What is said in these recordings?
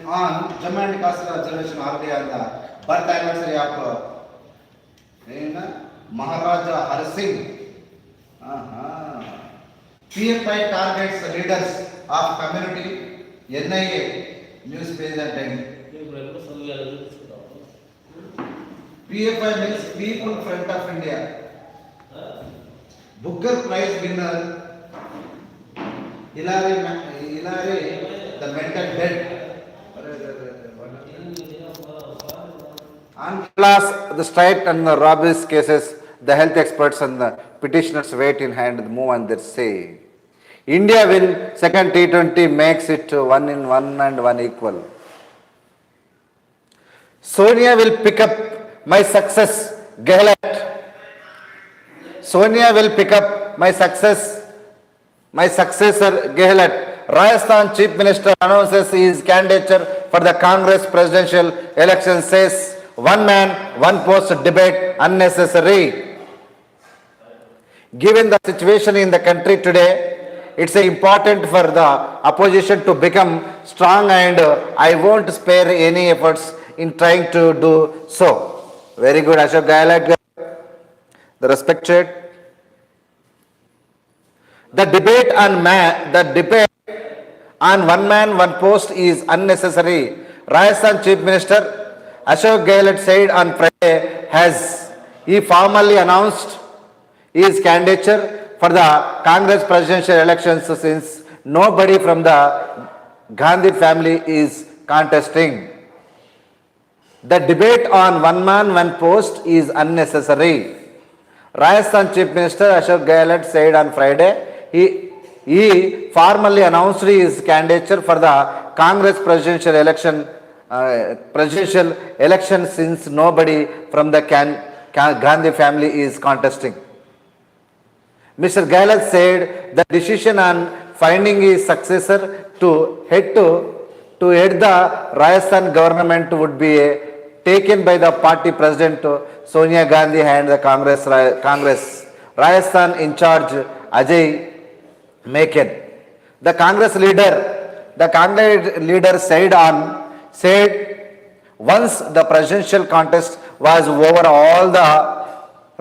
on Jammu and Kashmir reservation holiday on the birth anniversary of Maharaja Har Singh. PFI targets the leaders of community. NIA news page and time. PFI means People Front of India. Booker Prize winner Hillary, the mental dead. On class, the strike and the robberies cases, the health experts and the petitioners wait in hand, move on their say. India win second T20 makes it 1-1 and 1 equal. Sonia will pick up my success, Gehlot. Sonia will pick up my successor, Gehlot. Rajasthan Chief Minister announces his candidature for the Congress presidential election, says one man, one post debate unnecessary. Given the situation in the country today, it's important for the opposition to become strong and I won't spare any efforts in trying to do so. Very good, Ashok Gehlot, the respected. The debate on one man, one post is unnecessary. Rajasthan Chief Minister Ashok Gehlot said on Friday he formally announced his candidature for the Congress presidential elections since nobody from the Gandhi family is contesting. The debate on one man, one post is unnecessary. Rajasthan Chief Minister Ashok Gehlot said on Friday he formally announced his candidature for the Congress presidential election since nobody from the Gandhi family is contesting. Mr. Gehlot said the decision on finding his successor to head the Rajasthan government would be taken by the party president Sonia Gandhi and the Congress Rajasthan in charge Ajay Maken. The Congress leader said once the presidential contest was over, all the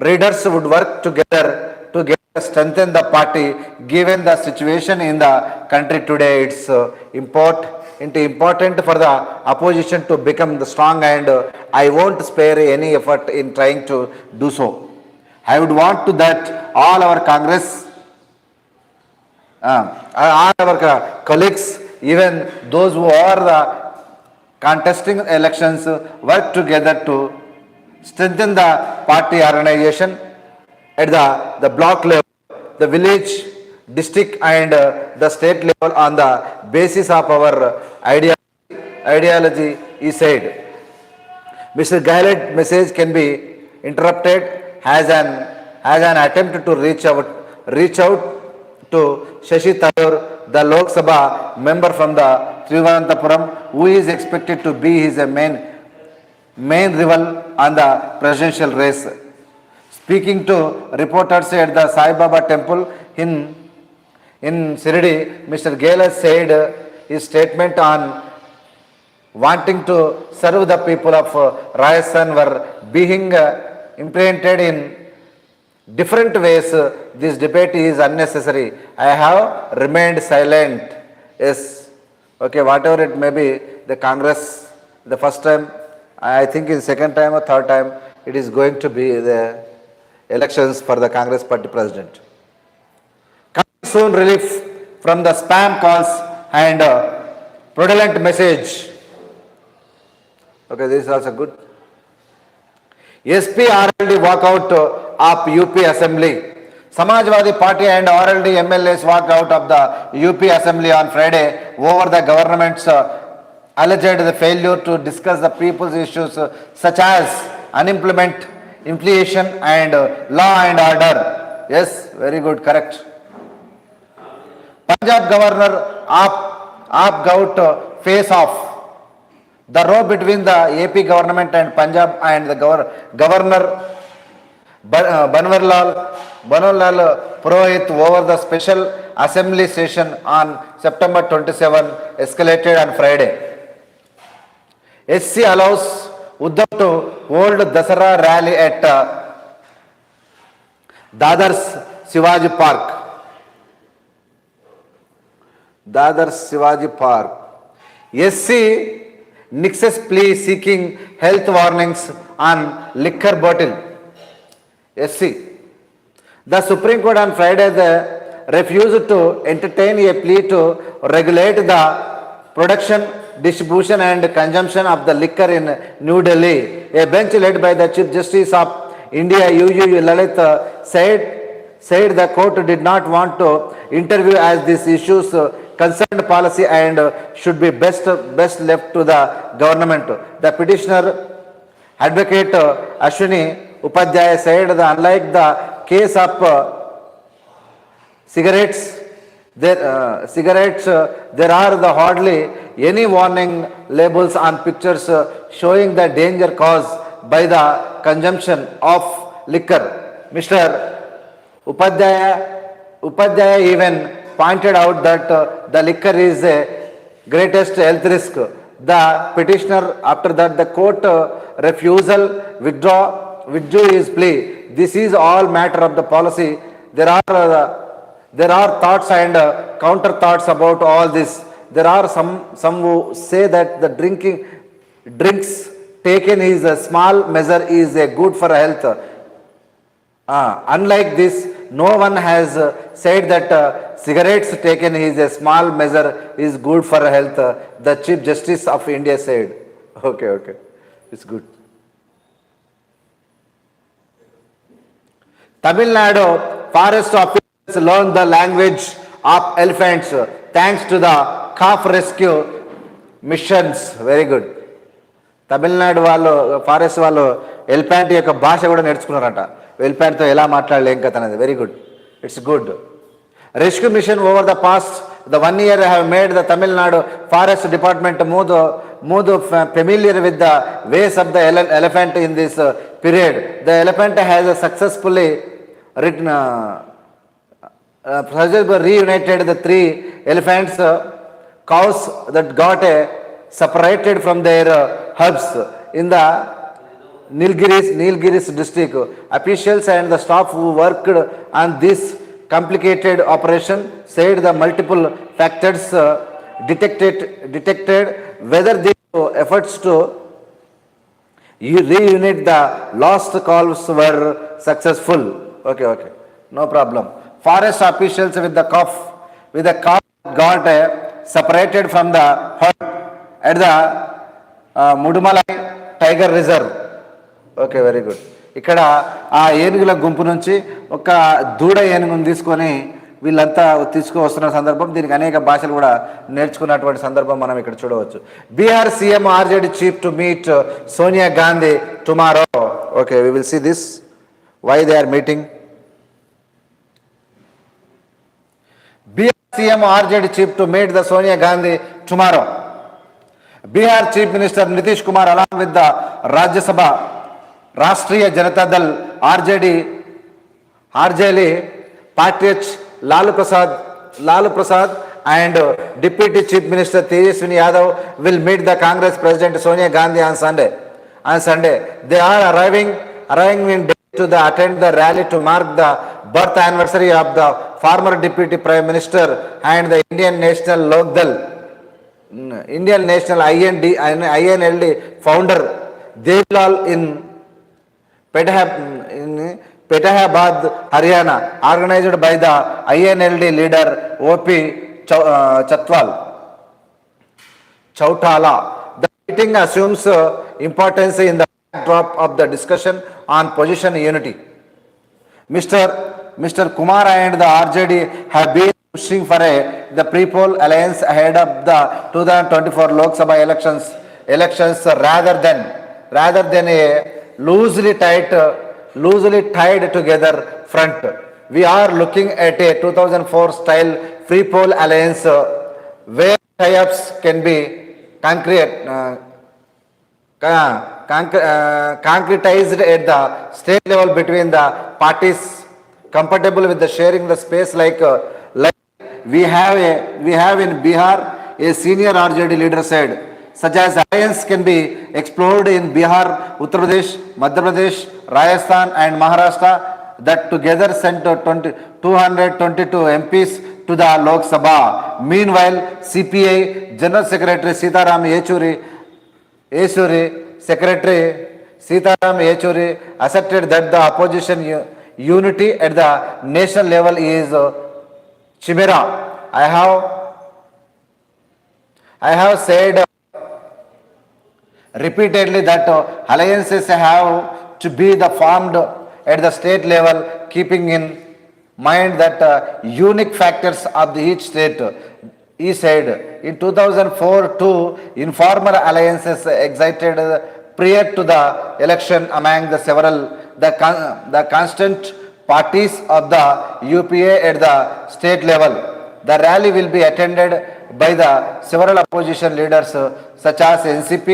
leaders would work together to strengthen the party. Given the situation in the country today, it's important for the opposition to become the strong and I won't spare any effort in trying to do so. I would want to that all our colleagues, even those who are the contesting elections, work together to strengthen the party organization at the block level, the village, district and the state level on the basis of our ideology, he said. Mr. Gehlot's message can be interpreted as an attempt to reach out to Shashi Tharoor, the Lok Sabha member from the Thiruvananthapuram, who is expected to be his main rival on the presidential race. Speaking to reporters at the Sai Baba temple in Shirdi, Mr. Gehlot said his statement on wanting to serve the people of Rajasthan were being implemented in different ways. This debate is unnecessary. I have remained silent. Yes, okay, whatever it may be, the Congress, the first time, I think in second time or third time, it is going to be the elections for the Congress party president. Soon relief from the spam calls and fraudulent message. Okay, this is also good. SP RLD walkout of UP Assembly. Samajwadi Party and RLD MLAs walked out of the UP Assembly on Friday over the government's alleged failure to discuss the people's issues such as unemployment, inflation and law and order. Yes, very good, correct. Punjab Governor opt out face off. The row between the AP government and Punjab and the Governor Banwarlal Purohit over the special assembly session on September 27 escalated on Friday. SC allows Uddhav to hold Dasara rally at Dadar's Shivaji Park. Dadar's Shivaji Park. SC nixes plea seeking health warnings on liquor bottle. SC. The Supreme Court on Friday refused to entertain a plea to regulate the production, distribution and consumption of the liquor in New Delhi. A bench led by the Chief Justice of India, UU Lalit, said the court did not want to interview as these issues concerned policy and should be best left to the government. The petitioner, Advocate Ashwini Upadhyaya, said that unlike the case of cigarettes, there are hardly any warning labels on pictures showing the danger caused by the consumption of liquor. Mr. Upadhyaya even pointed out that the liquor is the greatest health risk. The petitioner, after that, the court withdrew his plea. This is all matter of the policy. There are thoughts and counter thoughts about all this. There are some who say that the drinks taken is a small measure is good for health. Unlike this, no one has said that cigarettes taken is a small measure is good for health. The Chief Justice of India said. Okay, it's good. Tamil Nadu forest officers learned the language of elephants thanks to the calf rescue missions. Very good. Tamil Nadu వాళ్ళు forest వాళ్ళు elephant యొక్క భాష కూడా నేర్చుకున్నారట. ఎలిఫెంట్తో ఎలా మాట్లాడాలి ఏం కథ అనేది. Very good, it's good. Rescue mission over the past 1 year have made the Tamil Nadu Forest Department more familiar with the ways of the elephant in this period. The elephant has successfully reunited the 3 elephants cows that got separated from their hubs in the Nilgiris district. Officials and the staff who worked on this complicated operation said the multiple factors detected whether these efforts to reunite the lost calves were successful. Okay, no problem. Forest officials with the calf got separated from the herd at the Mudumalai Tiger Reserve. Okay, very good. ఇక్కడ ఆ ఏనుగుల గుంపు నుంచి ఒక దూడ ఏనుగును తీసుకొని వీళ్ళంతా తీసుకువస్తున్న సందర్భం, దీనికి అనేక భాషలు కూడా నేర్చుకున్నటువంటి సందర్భం మనం ఇక్కడ చూడవచ్చు. Bihar CM RJD chief to meet Sonia Gandhi tomorrow. Okay, we will see this why they are meeting. Bihar CM RJD chief to meet the Sonia Gandhi tomorrow. Bihar Chief Minister Nitish Kumar along with the Rajya Sabha Rashtriya Janata Dal RJD Patriarch Lalu Prasad and Deputy Chief Minister Tejaswini Yadav will meet the Congress President Sonia Gandhi on Sunday. They are arriving in Delhi to attend the rally to mark the birth anniversary of the former Deputy Prime Minister and the Indian National INLD founder Devlal in Petahabad, Haryana, organized by the INLD leader OP Chautala. The meeting assumes importance in the backdrop of the discussion on position unity. Mr. Kumar and the RJD have been pushing for the pre-poll alliance ahead of the 2024 Lok Sabha elections rather than a loosely tied together front. We are looking at a 2004 style pre-poll alliance where tie-ups can be concretized at the state level between the parties compatible with the sharing the space like we have in Bihar, a senior RJD leader said. such as alliance can be explored in Bihar, Uttar Pradesh, Madhya Pradesh, Rajasthan and Maharashtra that together sent 222 MPs to the Lok Sabha. Meanwhile, CPI General Secretary Sitaram Yechuri, Secretary Sitaram Yechuri asserted that the opposition unity at the national level is chimera. I have said repeatedly that alliances have to be the formed at the state level, keeping in mind that unique factors of each state. He said in 2004 too, informal alliances excited prior to the election among the several the constant parties of the UPA at the state level. The rally will be attended by the several opposition leaders such as NCP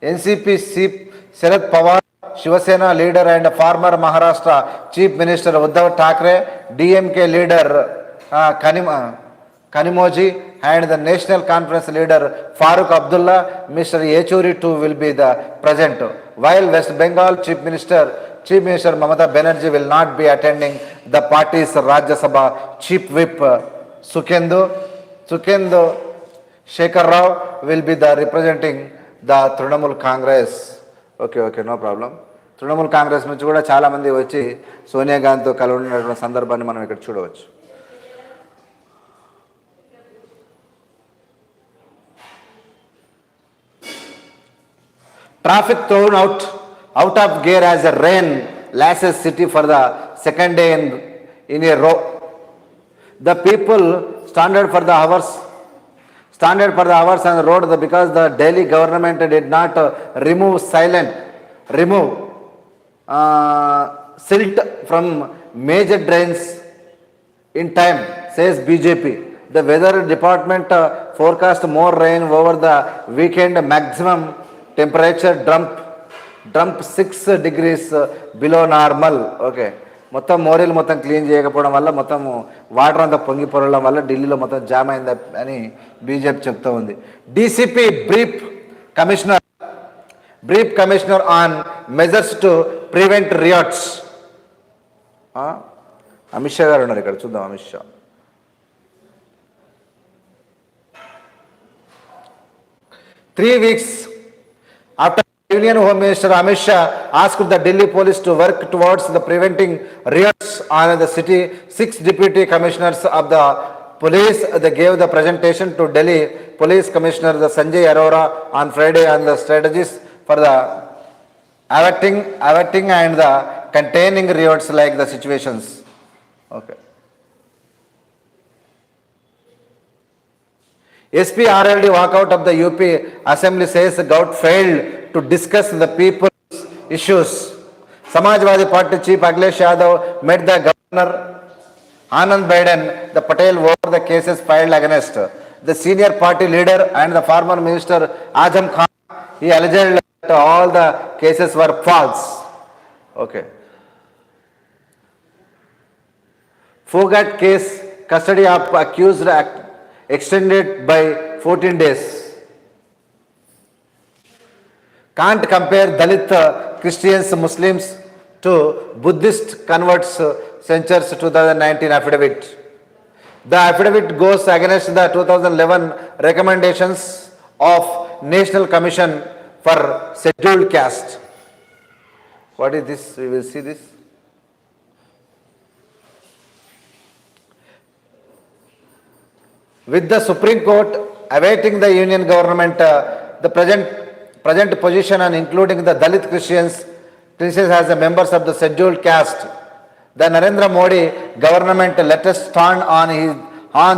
Chief Sharad Pawar, Shiva Sena leader and former Maharashtra Chief Minister Uddhav Thackeray, DMK leader Kanimoji and the National Conference leader Farooq Abdullah. Mr. Yechuri too will be the present, while West Bengal Chief Minister Mamata Banerjee will not be attending. The party's Rajya Sabha Chief Whip Sukhendu Shekhar Rao will be the representing the Trinamool Congress. Okay, no problem. Trinamool Congress నుంచి కూడా చాలామంది వచ్చి సోనియా గాంధీతో కలవనటువంటి సందర్భాన్ని మనం ఇక్కడ చూడవచ్చు. Traffic thrown out of gear as a rain lashes city for the second day in a row. The people standed for the hours on the road because the Delhi government did not remove silt from major drains in time, says BJP. The weather department forecast more rain over the weekend. Maximum temperature dump 6 degrees below normal. Okay. మొత్తం మోరీలు మొత్తం clean చేయకపోవడం వల్ల మొత్తం water అంతా పొంగి పొరడం వల్ల ఢిల్లీలో మొత్తం జామ్ అయింది అని బీజేపీ చెప్తూ ఉంది. DCP brief commissioner on measures to prevent riots. Amit Shah garu ఉన్నారు ఇక్కడ, చూద్దాం. Amit Shah 3 weeks after Union Home Minister Amit Shah asked the Delhi police to work towards the preventing riots on the city, 6 deputy commissioners of the police they gave the presentation to Delhi Police Commissioner the Sanjay Arora on Friday on the strategies for the averting and the containing riots like the situations. Okay. SP RLD walkout of the UP Assembly says Gaut failed to discuss the people's issues. Samajwadi Party Chief Akhilesh Yadav met the Governor Anand Biden, the Patel over the cases filed against the senior party leader and the former minister Azam Khan. He alleged that all the cases were false. Okay. Fogat case, custody of accused extended by 14 days. Can't compare Dalit Christians, Muslims to Buddhist converts, censures 2019 affidavit. The affidavit goes against the 2011 recommendations of National Commission for Scheduled Caste. What is this? We will see this. With the Supreme Court awaiting the Union government, the present position on including the Dalit Christians as the members of the scheduled caste, the Narendra Modi government latest stand on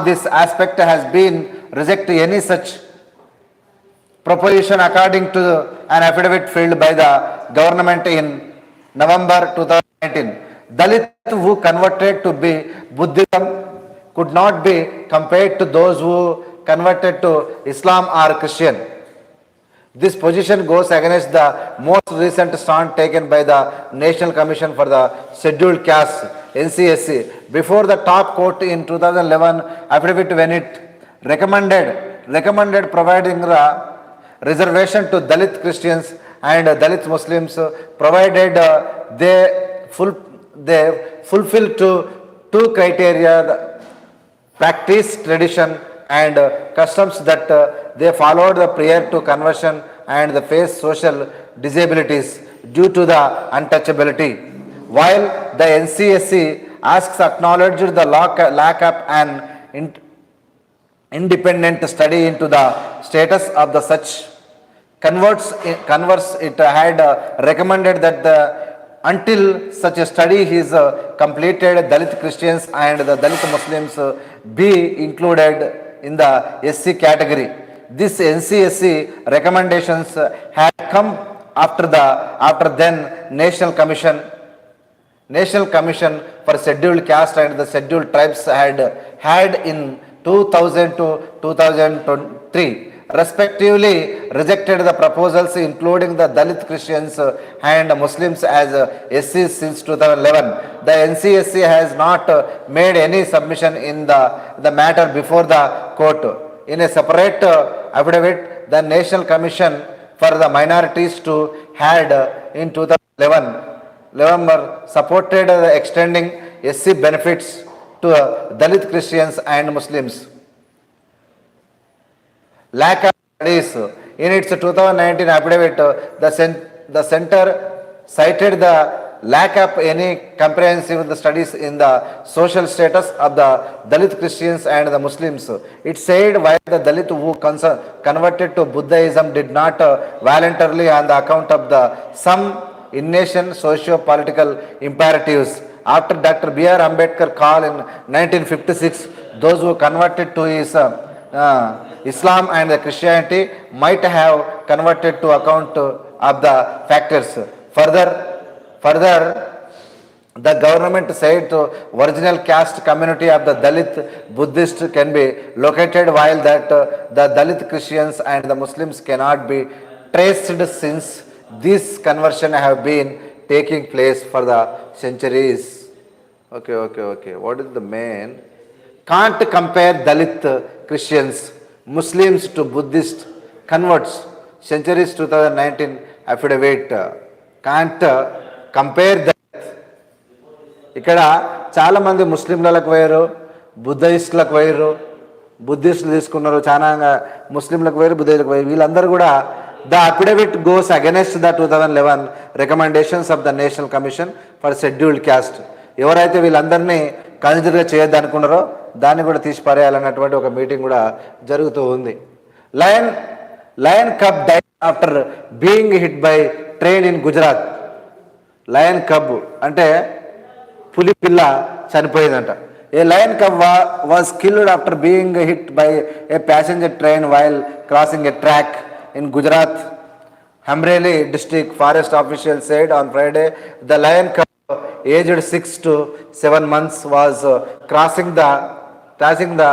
this aspect has been reject any such proposition according to an affidavit filed by the government in November 2019. Dalit who converted to be Buddhism could not be compared to those who converted to Islam or Christian. This position goes against the most recent stand taken by the National Commission for the Scheduled Caste, NCSC, before the top court in 2011 affidavit when it recommended recommended providing the reservation to Dalit Christians and Dalit Muslims, provided they fulfill two criteria: the practice, tradition, and customs that they followed the prior to conversion, and they face social disabilities due to the untouchability. While the NCSC asks acknowledged the lack of an independent study into the status of the such converse, it had recommended that until such a study is completed, Dalit Christians and the Dalit Muslims be included in the SC category. This NCSC recommendations had come after then National Commission for Scheduled Caste and the Scheduled Tribes had in 2000 to 2003 respectively rejected the proposals, including the Dalit Christians and Muslims as SCs since 2011. The NCSC has not made any submission in the matter before the court. In a separate affidavit, the National Commission for the Minorities had in 2011 supported extending SC benefits to Dalit Christians and Muslims. Lack of studies. In its 2019 affidavit, the center cited the lack of any comprehensive studies in the social status of the Dalit Christians and the Muslims. It said while the Dalit who converted to Buddhism did not voluntarily on the account of some in-nation socio-political imperatives. After Dr. B.R. Ambedkar call in 1956, those who converted to his Islam and Christianity might have converted to account of the factors. Further, the government said the original caste community of the Dalit Buddhist can be located, while that the Dalit Christians and the Muslims cannot be traced since this conversion have been taking place for the centuries. Okay. What is the main? Can't compare Dalit Christians, Muslims to Buddhist converts. Centuries 2019 affidavit. Can't compare that. ఇక్కడ చాలామంది ముస్లింలకు వేరు, బుద్ధిస్టులకు వేరు, బుద్ధిస్టులు తీసుకున్నారు, చాలా ముస్లింలకు వేరు, బుద్ధిస్టులకు వేరు. వీళ్ళందరూ కూడా the affidavit goes against the 2011 recommendations of the National Commission for Scheduled Caste. ఎవరైతే వీళ్ళందరినీ కన్సిడర్గా చేయొద్దు అనుకున్నారో దాన్ని కూడా తీసి పారేయాలన్నటువంటి ఒక మీటింగ్ కూడా జరుగుతూ ఉంది. Lion cub died after being hit by train in Gujarat. Lion cub అంటే పులి పిల్ల చనిపోయిందంట. A lion cub was killed after being hit by a passenger train while crossing a track in Gujarat. Hamreli district forest officials said on Friday the lion cub aged 6 to 7 months was crossing the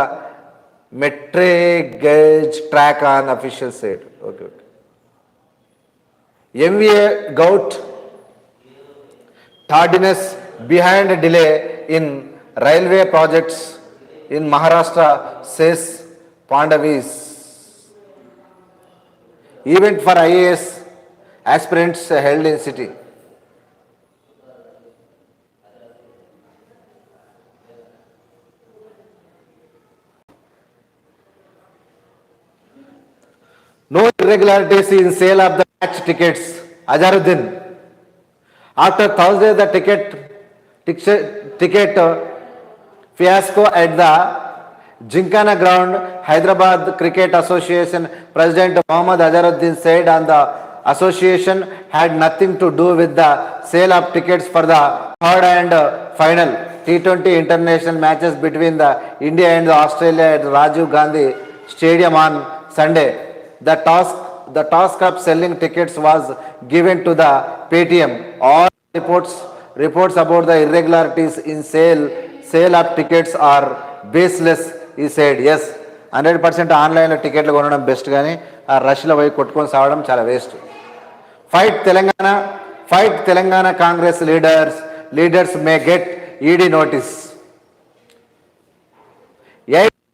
metric gauge track on officials said. Okay. MVA gout tardiness behind delay in railway projects in Maharashtra, says Pandavis. Event for IAS aspirants held in city. No irregularities in sale of the match tickets. Azharuddin. After Thursday, the ticket fiasco at the Ginkana ground, Hyderabad Cricket Association President Mohammad Azharuddin said on the association had nothing to do with the sale of tickets for the third and final T20 international matches between the India and Australia at Rajiv Gandhi Stadium on Sunday. The task of selling tickets was given to the Paytm. All reports about the irregularities in sale of tickets are baseless. He said, yes, 100% ఆన్లైన్లో టికెట్లు కొనడం best, కానీ ఆ రష్లో పోయి కొట్టుకొని సావడం చాలా waste. Fight Telangana Congress leaders may get ED notice.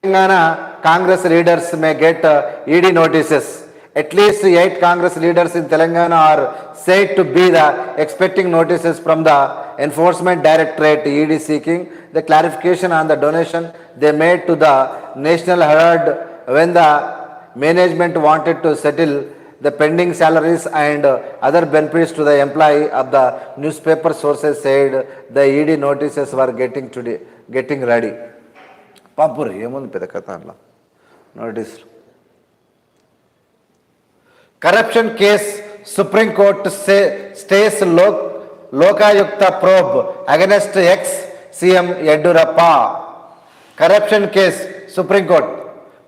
Telangana Congress leaders may get ED notices. At least 8 Congress leaders in Telangana are said to be expecting notices from the Enforcement Directorate ED seeking the clarification on the donation they made to the National Herald when the management wanted to settle the pending salaries and other benefits to the employee of the newspaper. Sources said the ED notices were getting ready. Pampuri, ఏముంది పెద్ద కథ అట్లా notice. Corruption case, Supreme Court stays Lokayukta probe against ex-CM Yedurappa. Corruption case, Supreme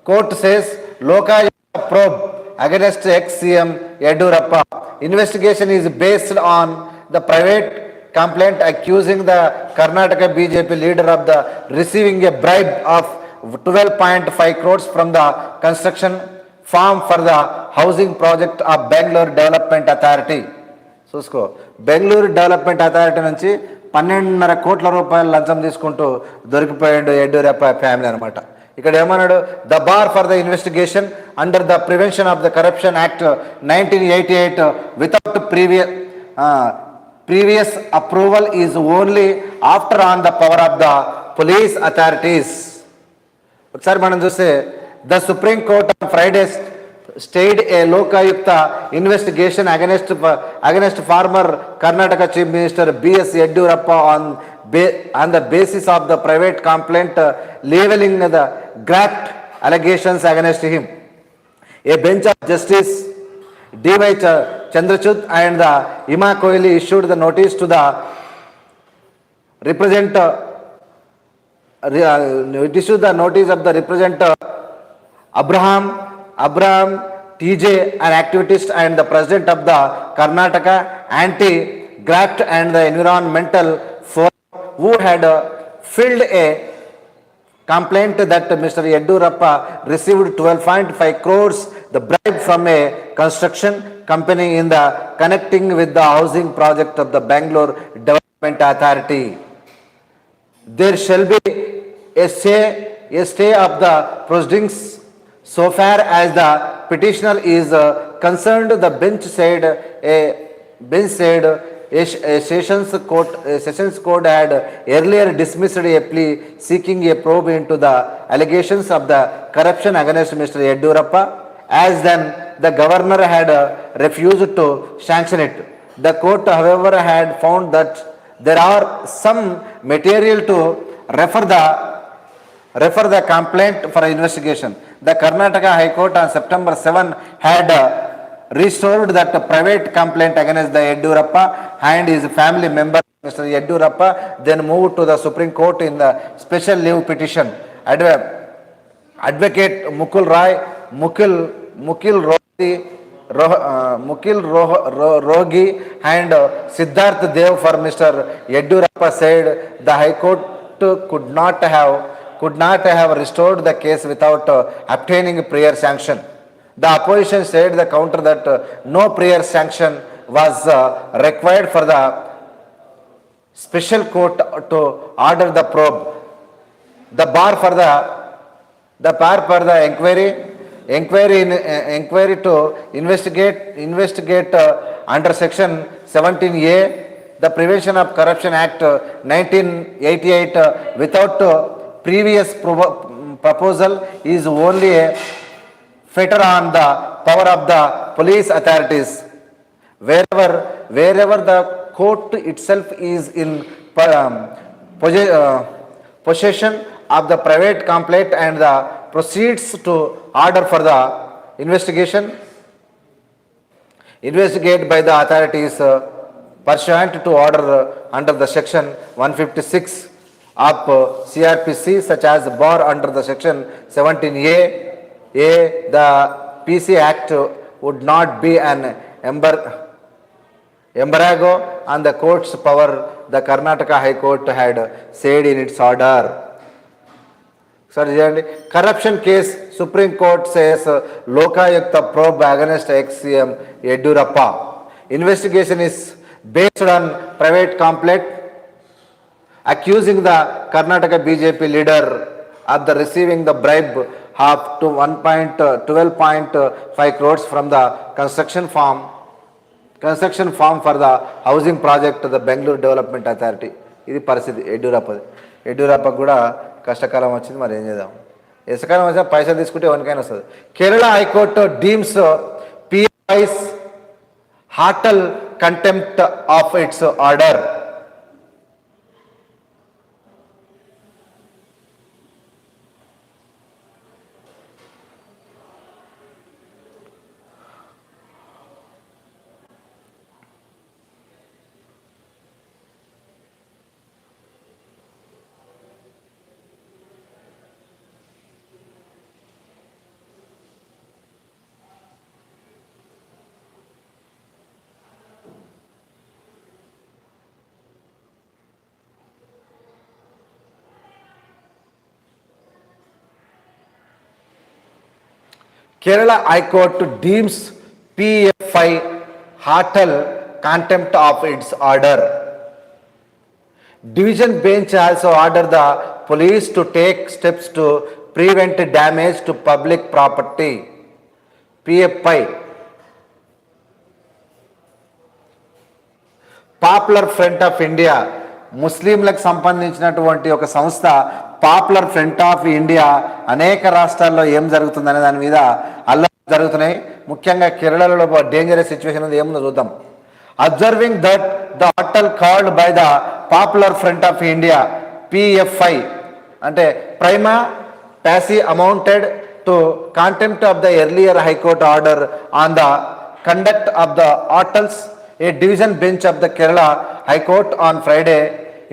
Court says Lokayukta probe against ex-CM Yedurappa. Investigation is based on the private complaint accusing the Karnataka BJP leader of the receiving a bribe of 12.5 crores from the construction firm for the housing project of Bangalore Development Authority. చూసుకో, Bengaluru development authority నుంచి 12.5 కోట్ల రూపాయలు లంచం తీసుకుంటూ దొరికిపోయాడు Yediyurappa family అనమాట. ఇక్కడ ఏమన్నాడు, the bar for the investigation under the prevention of the corruption act 1988 without previous approval is only after on the power of the police authorities. ఒకసారి మనం చూస్తే the Supreme Court on Friday stayed a Lokayukta investigation against former Karnataka Chief Minister B.S. Yedurappa on the basis of the private complaint leveling the graft allegations against him. A bench of Justice D.Y. Chandrachud and the Ima Kohli issued the notice to the representative Abraham TJ, an activist and the president of the Karnataka Anti-Graft and the Environmental Forum, who had filed a complaint that Mr. Yedurappa received 12.5 crores, the bribe from a construction company in the connecting with the housing project of the Bangalore Development Authority. There shall be a stay of the proceedings so far as the petitioner is concerned, the bench said. A Sessions Court had earlier dismissed a plea seeking a probe into the allegations of the corruption against Mr. Yedurappa, as then the governor had refused to sanction it. The court, however, had found that there are some material to refer the complaint for investigation. The Karnataka High Court on September 7 had restored that private complaint against the Yedurappa and his family member Mr. Yedurappa, then moved to the Supreme Court in the special leave petition. Advocate Mukul Rogi and Siddharth Dev for Mr. Yedurappa said the High Court could not have restored the case without obtaining prior sanction. The opposition said the counter that no prior sanction was required for the special court to order the probe. The bar for the inquiry to investigate under section 17A, the Prevention of Corruption Act 1988 without previous proposal is only a fetter on the power of the police authorities. Wherever the court itself is in possession of the private complaint and the proceeds to order for the investigate by the authorities pursuant to order under the section 156 of CRPC, such as bar under the section 17A. The PC Act would not be an embargo on the court's power, the Karnataka High Court had said in its order. Corruption case, Supreme Court says Lokayukta probe against ex-CM Yedurappa. Investigation is based on private complaint accusing the Karnataka BJP leader of the receiving the bribe of to 12.5 crores from the construction farm for the housing project to the Bangalore Development Authority. ఇది పరిస్థితి యడ్యూరప్పకు కూడా కష్టకాలం వచ్చింది. మరి ఏం చేద్దాం, ఎసకాలం వచ్చినా పైసలు తీసుకుంటే ఎవరికైనా వస్తుంది. Kerala high court deems PFI's hartal contempt of its order. Kerala High Court deems PFI Hartal contempt of its order. Division bench also ordered the police to take steps to prevent damage to public property. PFI popular front of India, ముస్లింలకు సంబంధించినటువంటి ఒక సంస్థ popular front of India అనేక రాష్ట్రాల్లో ఏం జరుగుతుందనే దాని మీద అల్లర్లు జరుగుతున్నాయి. ముఖ్యంగా కేరళలో డేంజరస్ సిచ్యువేషన్ ఉంది, ఏముందో చూద్దాం. Observing that the hartal called by the popular front of India PFI అంటే prima facie amounted to contempt of the earlier high court order on the conduct of the Artals, a division bench of the Kerala High Court on Friday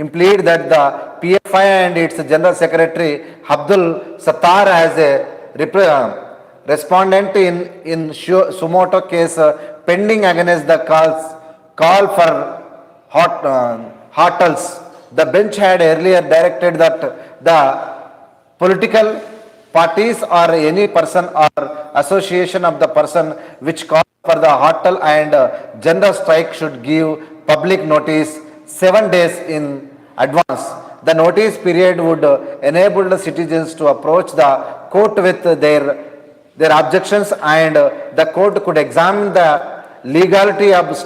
implied that the PFI and its General Secretary Abdul Sattar as a respondent in sumoto case pending against the call for Hartals. The bench had earlier directed that the political parties or any person or association of the person which called for the Hartal and general strike should give public notice 7 days in advance. The notice period would enable the citizens to approach the court with their objections and the court could examine the legality of the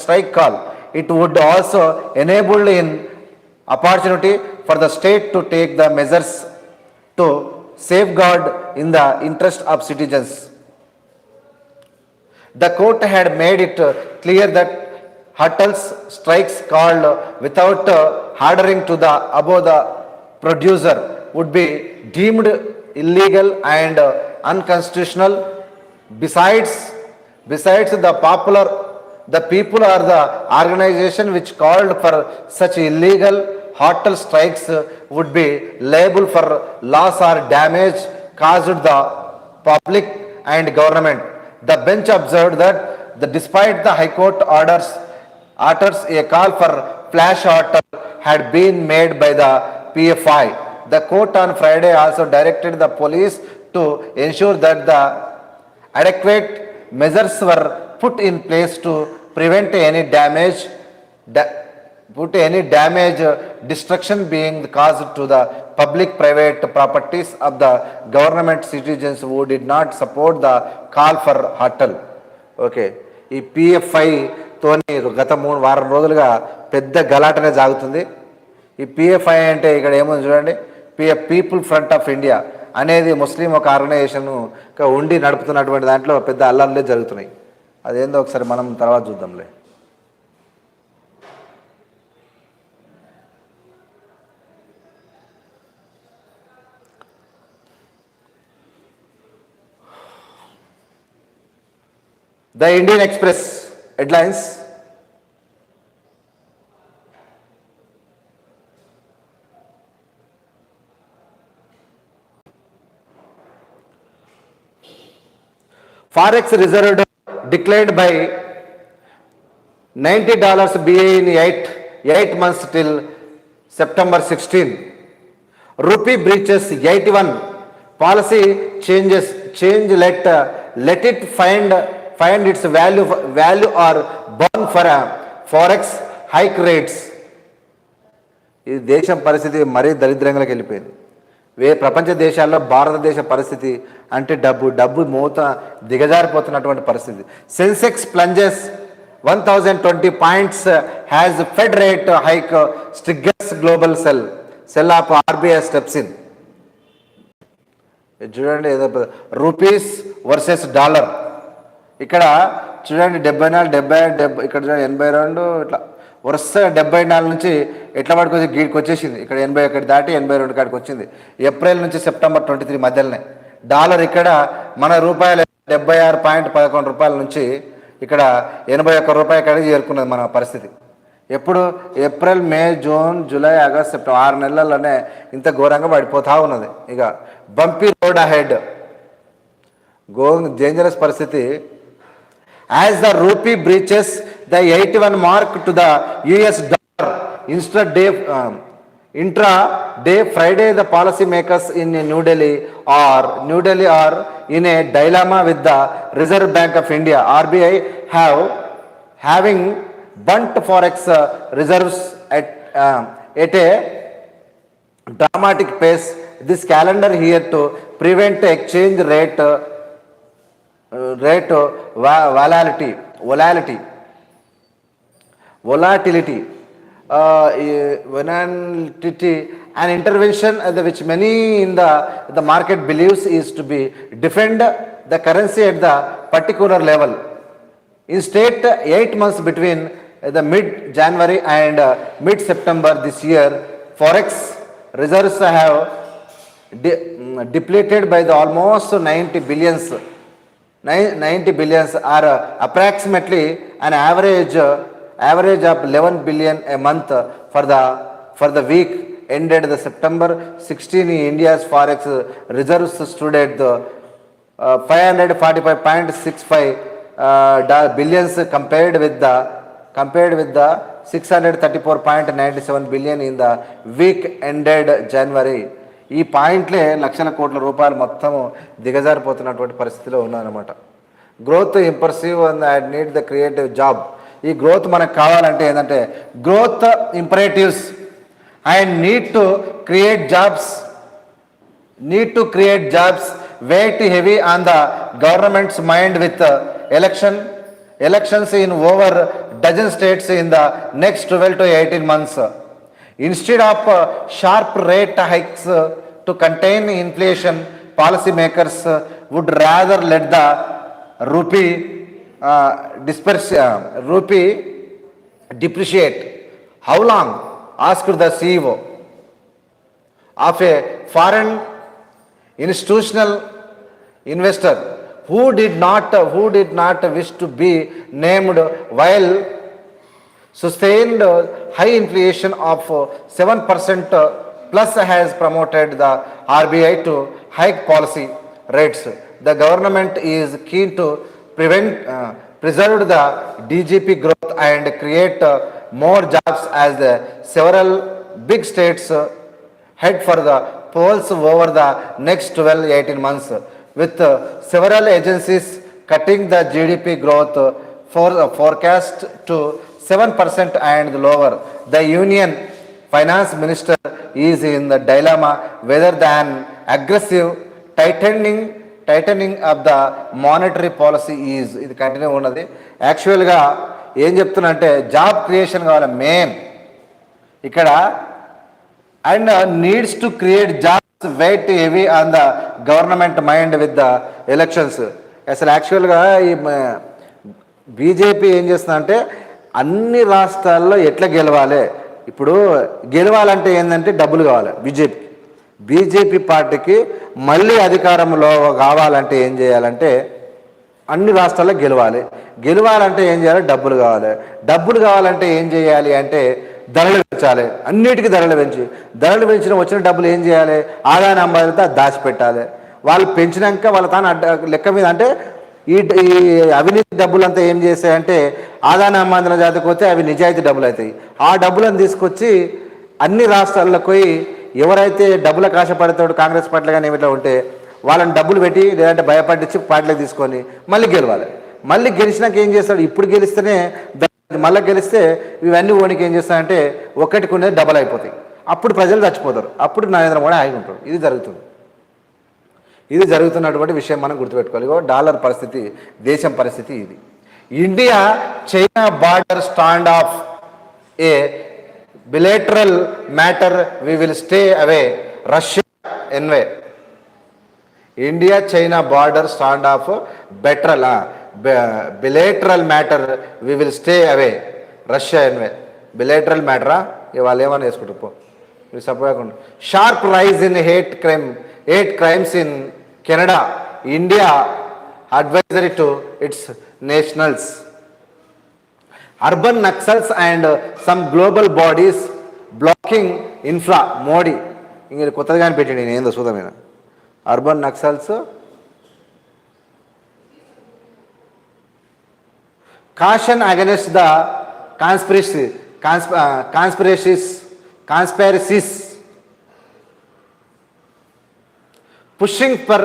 strike call. It would also enable an opportunity for the state to take the measures to safeguard in the interest of citizens. The court had made it clear that Hartal's strikes called without ordering to the above the producer would be deemed illegal and unconstitutional. Besides the people or the organization which called for such illegal Hartal strikes would be liable for loss or damage caused the public and government. The bench observed that despite the High Court orders, a call for flash Hartal had been made by the PFI. The court on Friday also directed the police to ensure that the adequate measures were put in place to prevent any damage, destruction being caused to the public private properties of the government citizens who did not support the call for Hartal. Okay, ఈ PFI తోని గత 3 వారం రోజులుగా పెద్ద గలాటనే సాగుతుంది. ఈ PFI అంటే ఇక్కడ ఏముంది చూడండి, పీపుల్ ఫ్రంట్ ఆఫ్ ఇండియా అనేది ముస్లిం ఒక ఆర్గనైజేషన్ ఉండి నడుపుతున్నటువంటి దాంట్లో పెద్ద అల్లర్లే జరుగుతున్నాయి. అదేందో ఒకసారి మనం తర్వాత చూద్దాంలే. The Indian Express headlines. Forex reserve declared by $90 BA in 8 months till September 16. Rupee breaches 81. Policy change let it find its value or burn for forex hike rates. ఈ దేశం పరిస్థితి మరీ దరిద్రంగాకి వెళ్ళిపోయింది. ప్రపంచ దేశాల్లో భారతదేశ పరిస్థితి అంటే డబ్బు మూత దిగజారిపోతున్నటువంటి పరిస్థితి. Sensex plunges 1020 points has Fed rate hike triggers global sell off RBI steps in. చూడండి, ఏదో రూపీస్ వర్సెస్ డాలర్. ఇక్కడ చూడండి 74, 70, ఇక్కడ చూడండి 82, ఇట్లా వరుసగా 74 నుంచి ఎట్లా పడుకొచ్చి గీడికి వచ్చేసింది. ఇక్కడ 81 దాటి 82 కాడికి వచ్చింది. ఏప్రిల్ నుంచి సెప్టెంబర్ 23 మధ్యలోనే. డాలర్ ఇక్కడ మన రూపాయలు 76.11 రూపాయల నుంచి ఇక్కడ 81 రూపాయల కాడికి చేరుకున్నది మన పరిస్థితి. ఎప్పుడు? ఏప్రిల్, మే, జూన్, జూలై, ఆగస్ట్, సెప్టెంబర్ 6 నెలల్లోనే ఇంత ఘోరంగా పడిపోతూ ఉన్నది. ఇక బంపీ రోడ్ అహెడ్, డేంజరస్ పరిస్థితి. As the rupee breaches the 81 mark to the US dollar intra-day Friday, the policy makers in New Delhi are in a dilemma with the Reserve Bank of India (RBI) having bunt forex reserves at a dramatic pace this calendar year to prevent exchange rate volatility, an intervention which many in the market believes is to be defend the currency at the particular level. Instead, 8 months between the mid-January and mid-September this year, forex reserves have depleted by the almost 90 billions are approximately an average of 11 billion a month for the week ended the September 16. India's forex reserves stood at the 545.65 billions compared with the 634.97 billion in the week ended January. ఈ పాయింట్లే లక్షల కోట్ల రూపాయలు మొత్తము దిగజారిపోతున్నటువంటి పరిస్థితిలో ఉన్నారన్నమాట. Growth imperative and I need the creative job. ఈ growth మనకు కావాలంటే ఏంటంటే growth imperatives and need to create jobs weigh heavy on the government's mind with elections in over dozen states in the next 12 to 18 months. Instead of sharp rate hikes to contain inflation, policymakers would rather let the rupee depreciate. How long? Asked the CEO of a foreign institutional investor who did not wish to be named, while sustained high inflation of 7% plus has promoted the RBI to hike policy rates. The government is keen to preserve the DGP growth and create more jobs as the several big states head for the polls over the next 12-18 months, with several agencies cutting the GDP growth forecast to 7% and lower. The Union Finance Minister is in the dilemma whether than aggressive tightening of the monetary policy is. ఇది continue ఉన్నది. యాక్చువల్గా ఏం చెప్తున్నా అంటే job creation కావాలి main ఇక్కడ, and needs to create jobs weigh heavy on the government mind with the elections. అసలు యాక్చువల్గా ఈ బీజేపీ ఏం చేస్తుందంటే అన్ని రాష్ట్రాల్లో ఎట్లా గెలవాలి, ఇప్పుడు గెలవాలంటే ఏంటంటే డబ్బులు కావాలి. బీజేపీ పార్టీకి మళ్ళీ అధికారంలో కావాలంటే ఏం చేయాలంటే అన్ని రాష్ట్రాల్లో గెలవాలంటే ఏం చేయాలి, డబ్బులు కావాలంటే ఏం చేయాలి అంటే ధరలు పెంచాలి. అన్నిటికీ ధరలు పెంచిన వచ్చిన డబ్బులు ఏం చేయాలి, ఆదాయ అంబాలతో దాచిపెట్టాలి. వాళ్ళు పెంచినాక వాళ్ళ తాను లెక్క మీద అంటే ఈ అవినీతి డబ్బులంతా ఏం చేస్తాయంటే ఆదాయ అంబాదన జాతికి పోతే అవి నిజాయితీ డబ్బులు అవుతాయి. ఆ డబ్బులను తీసుకొచ్చి అన్ని రాష్ట్రాలకు పోయి ఎవరైతే డబ్బులకు ఆశపడతాడో కాంగ్రెస్ పార్టీలు కానీ ఏమిట్లా ఉంటే వాళ్ళని డబ్బులు పెట్టి లేదంటే భయపడించి పార్టీలకు తీసుకొని మళ్ళీ గెలవాలి. మళ్ళీ గెలిచినాక ఏం చేస్తాడు, ఇప్పుడు గెలిస్తేనే మళ్ళీ గెలిస్తే ఇవన్నీ ఓనికి ఏం చేస్తాయంటే ఒకటికి ఉండేది డబల్ అయిపోతాయి. అప్పుడు ప్రజలు చచ్చిపోతారు, అప్పుడు నరేంద్ర మోడీ ఆగి ఉంటాడు. ఇది జరుగుతున్నటువంటి విషయం మనం గుర్తుపెట్టుకోవాలి. డాలర్ పరిస్థితి, దేశం పరిస్థితి ఇది. India China border stand off a bilateral matter we will stay away Russia envoy. India China border stand off bilateral matter we will stay away Russia envoy. Bilateral మ్యాటరా వాళ్ళు ఏమన్నా వేసుకుంటారు పో, మీరు సపోకుండా. Sharp rise in hate crimes in Canada. India advisory to its nationals. Urban Naxals and some global bodies blocking infra. Modi ఇంక కొత్తగానే పెట్టండి, నేను ఏందో చూద్దాం. Urban Naxals caution against the conspiracies pushing for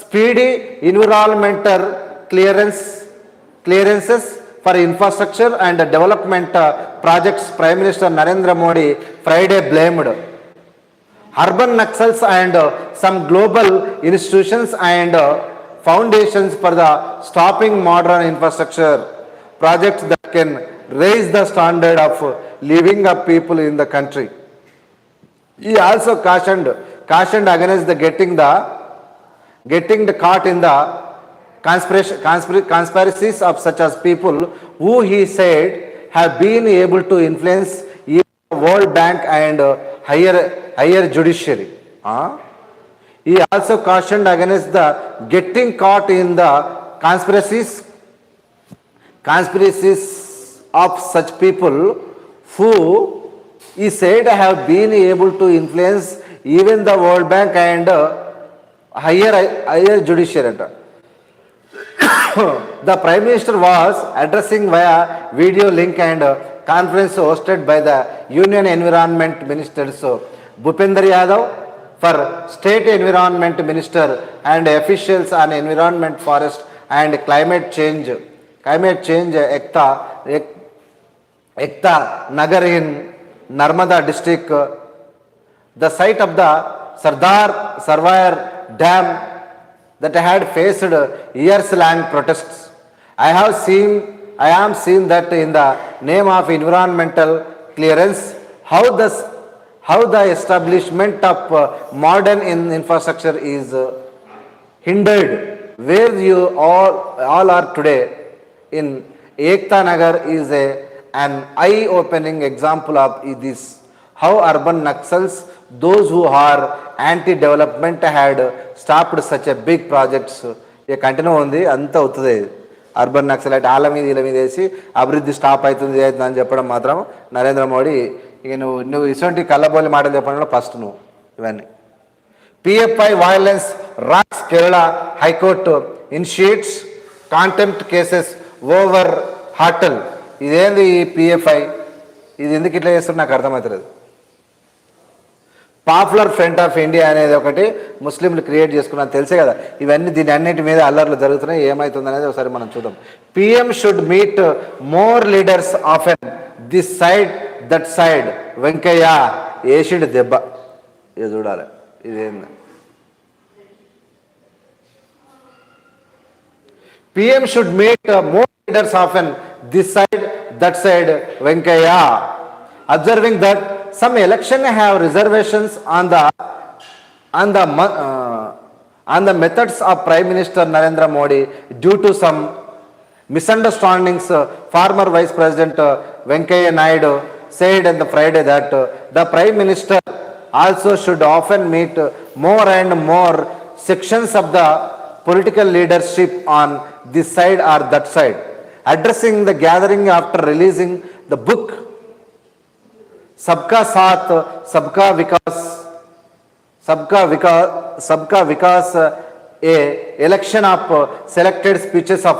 speedy environmental clearances for infrastructure and development projects. Prime Minister Narendra Modi Friday blamed urban Naxals and some global institutions and foundations for the stopping modern infrastructure projects that can raise the standard of living of people in the country. He also cautioned against the getting the caught in the conspiracies of such as people who he said have been able to influence even the World Bank and higher judiciary. He also cautioned against the getting caught in the conspiracies of such people who he said have been able to influence even the World Bank and higher judiciary. The Prime Minister was addressing via video link and conference hosted by the Union Environment Ministers Bhupender Yadav, for State Environment Minister and officials on environment, forest and climate change Ekta Nagar in Narmada district, the site of the Sardar Sarwar Dam that had faced years-long protests. I am seen that in the name of environmental clearance, how the establishment of modern infrastructure is hindered. Where you all are today in Ekta Nagar is an eye-opening example of this. How urban Naxals, those who are anti-development, had stopped such a big projects. A continue ఉంది, అంత అవుతుంది. Urban naxalite ఆళ్ళ మీద వీళ్ళ మీద వేసి అభివృద్ధి stop అవుతుంది అని చెప్పడం మాత్రం నరేంద్ర మోడీ. ఇక నువ్వు ఇటువంటి కళ్ళబోలి మాటలు చెప్పడంలో ఫస్ట్ నువ్వు ఇవన్నీ. PFI violence rocks Kerala high court initiates contempt cases over hartal. ఇదేంది ఈ పిఎఫ్ఐ, ఇది ఎందుకు ఇట్లా చేస్తున్నా నాకు అర్థమవుతుంది. పాపులర్ ఫ్రంట్ ఆఫ్ ఇండియా అనేది ఒకటి ముస్లింలు క్రియేట్ చేసుకున్నాను తెలుసే కదా. ఇవన్నీ దీని అన్నిటి మీద అల్లర్లు జరుగుతున్నాయి. ఏమవుతుంది అనేది ఒకసారి మనం చూద్దాం. PM should meet more leaders of in this side that side. Venkaiah ఏషిడ్ దెబ్బ, ఇది చూడాలి. ఇదేంది PM should meet more leaders often this side, that side, Venkaya. Observing that some election have reservations on the methods of Prime Minister Narendra Modi due to some misunderstandings. Former Vice President Venkaya Naidu said on the Friday that the Prime Minister also should often meet more and more sections of the political leadership on this side or that side. Addressing the gathering after releasing the book Sabka Saath Sabka Vikas, a election of selected speeches of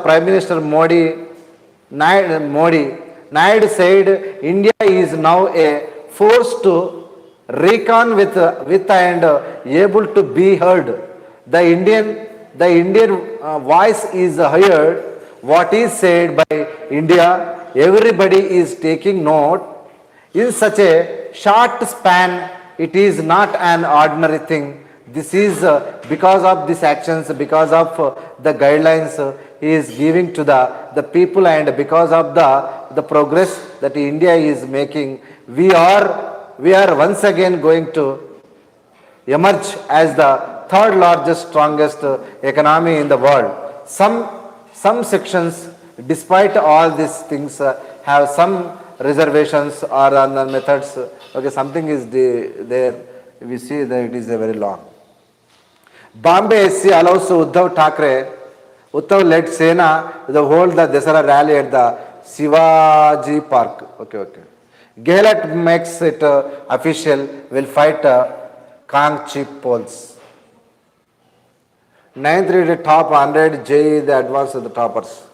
Prime Minister Modi, Naidu said India is now a force to reckon with and able to be heard. The Indian voice is heard. What is said by India, everybody is taking note. In such a short span, it is not an ordinary thing. This is because of these actions, because of the guidelines he is giving to the people, and because of the progress that India is making, we are once again going to emerge as the third largest, strongest economy in the world. Some sections, despite all these things, have some reservations or on the methods. Okay, something is there. We see that it is a very long. Bombay SC allows Uddhav Thackeray, Uddhav led Sena to hold the Dasara rally at the Shivaji Park. Okay. Gehlot makes it official, will fight Kang cheap polls. 9th top 100, J the advance of the toppers.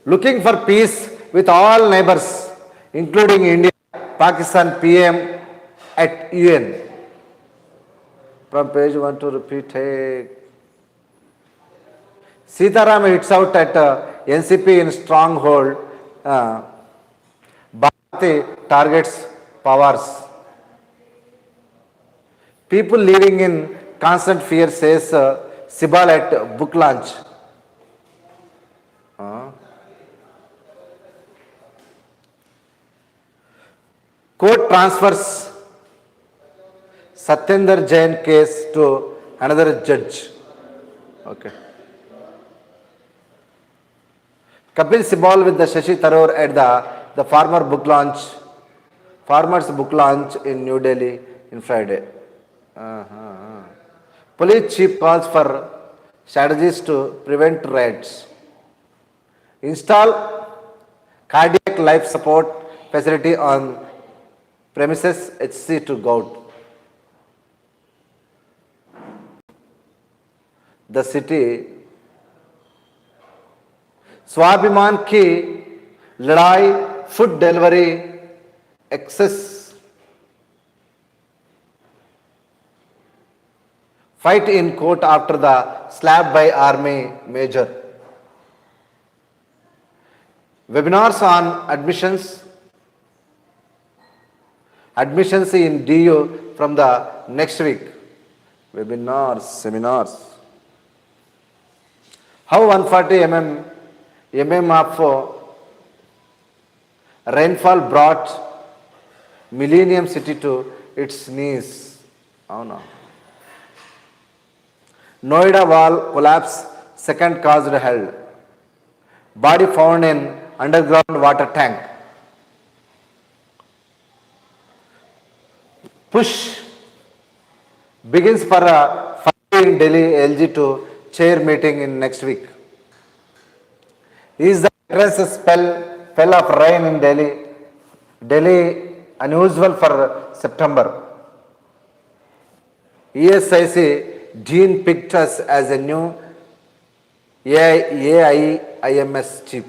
Looking for peace with all neighbors, including India, Pakistan PM at UN. From page 1 to repeat. Hey. Sitaram hits out at NCP in stronghold. Bharati targets powers. People living in constant fear, says Sibal at book launch. Court transfers Satyendra Jain case to another judge. Okay. Kapil Sibal with the Shashi Tharoor at the farmers book launch in New Delhi in Friday. Police chief calls for strategies to prevent riots. Install cardiac life support facility on premises HC to Gout. The city. स्वाभिमान की लड़ाई, food delivery access, fight in court after the slap by army major. Webinars on admissions in DU from the next week. Webinars, seminars. How 140 mm of rainfall brought Millennium City to its knees. Oh no. Noida wall collapse, second caused hell. Body found in underground water tank. Push begins for a fight in Delhi LG to chair meeting in next week. Is the aggressive spell of rain in Delhi unusual for September? ESIC Dean picked us as a new AIIMS chief.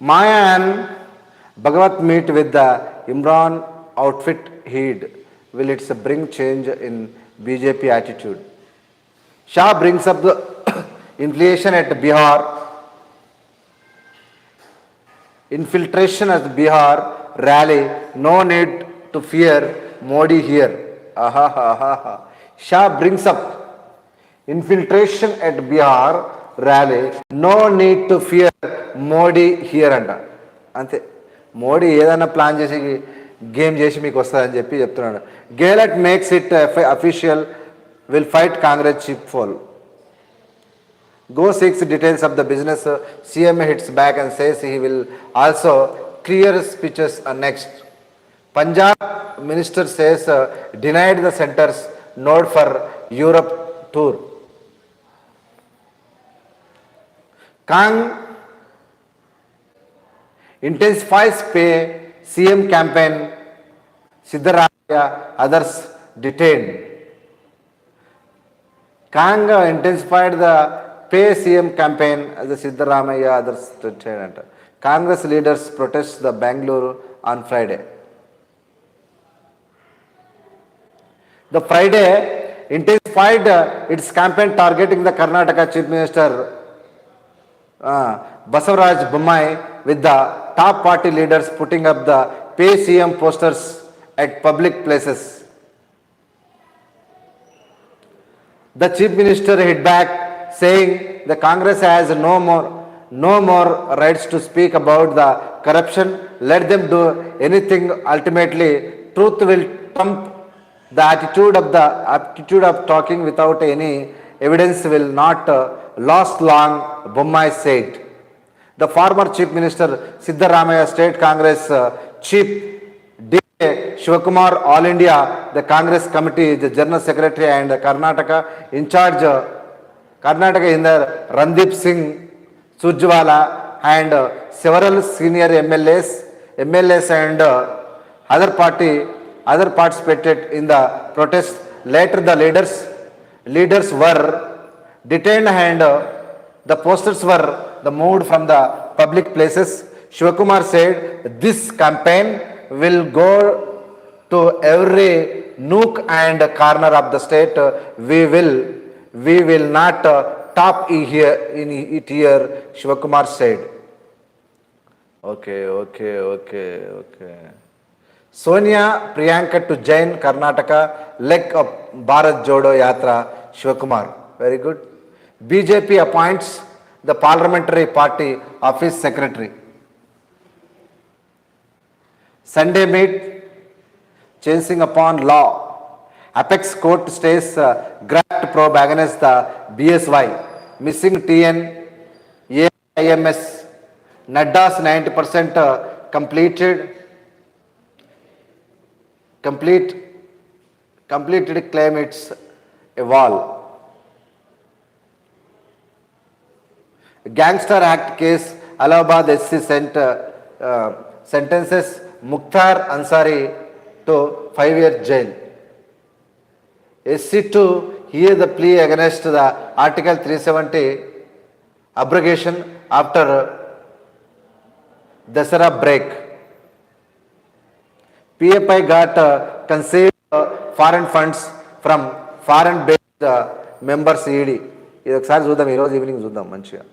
Maya and Bhagavat meet with the Imran outfit heed. Will it bring change in BJP attitude? Shah brings up the inflation at Bihar. Infiltration at Bihar rally. No need to fear Modi here. Shah brings up infiltration at Bihar rally. No need to fear Modi here and ante Modi ఏదైనా plan చేసి game చేసి మీకు వస్తుందని చెప్తున్నాడు. Gehlot makes it official, will fight Congress chief fall. Go seeks details of the business. CM hits back and says he will also clear speeches next. Punjab minister says denied the center's nod for Europe tour. Kang intensifies pay, CM campaign, Siddharaya, others detained. Kang intensified the Pay CM campaign as a Siddaramaiah others to Congress leaders protest the Bangalore on Friday. The Friday intensified its campaign targeting the Karnataka Chief Minister Basavaraj Bommai with the top party leaders putting up the Pay CM posters at public places. The Chief Minister hit back saying the Congress has no more rights to speak about the corruption. Let them do anything. Ultimately, truth will trump the attitude of talking without any evidence will not last long, Bommai said. The former Chief Minister Siddaramaiah State Congress Chief D. Shivakumar, All India, the Congress Committee, the General Secretary and Karnataka in charge, Karnataka in the Randeep Singh Surjewala and several senior MLAs and other participated in the protest. Later the leaders were detained and the posters were moved from the public places. Shivakumar said this campaign will go to every nook and corner of the state. We will not stop it here, Shivakumar said. Okay. Sonia Priyanka to Jain, Karnataka, leg of Bharat Jodo Yatra, Shivakumar. Very good. BJP appoints the parliamentary party office secretary. Sunday meet, chasing upon law. Apex court stays graft probe against the BSY. Missing TN, AIMS. Nadda's 90% completed claim it's a wall. Gangster Act case, Allahabad SC sentences Mukhtar Ansari to 5-year jail. SC to hear the plea against the Article 370 abrogation after Dasara break. PFI got concealed foreign funds from foreign based members ED. ఇది ఒకసారి చూద్దాం, ఈరోజు evening చూద్దాం మంచిగా.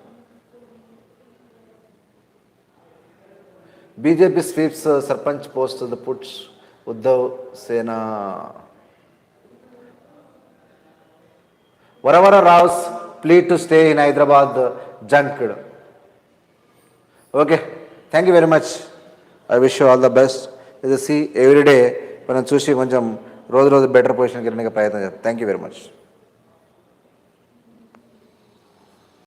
BJP sweeps Sarpanch post the puts Uddhav Sena. Varavara Rao's plea to stay in Hyderabad junked. Okay, thank you very much. I wish you all the best. See every day మనం చూసి కొంచెం రోజు better పొజిషన్కి వెళ్ళడానికి ప్రయత్నం చేస్తాం. Thank you very much.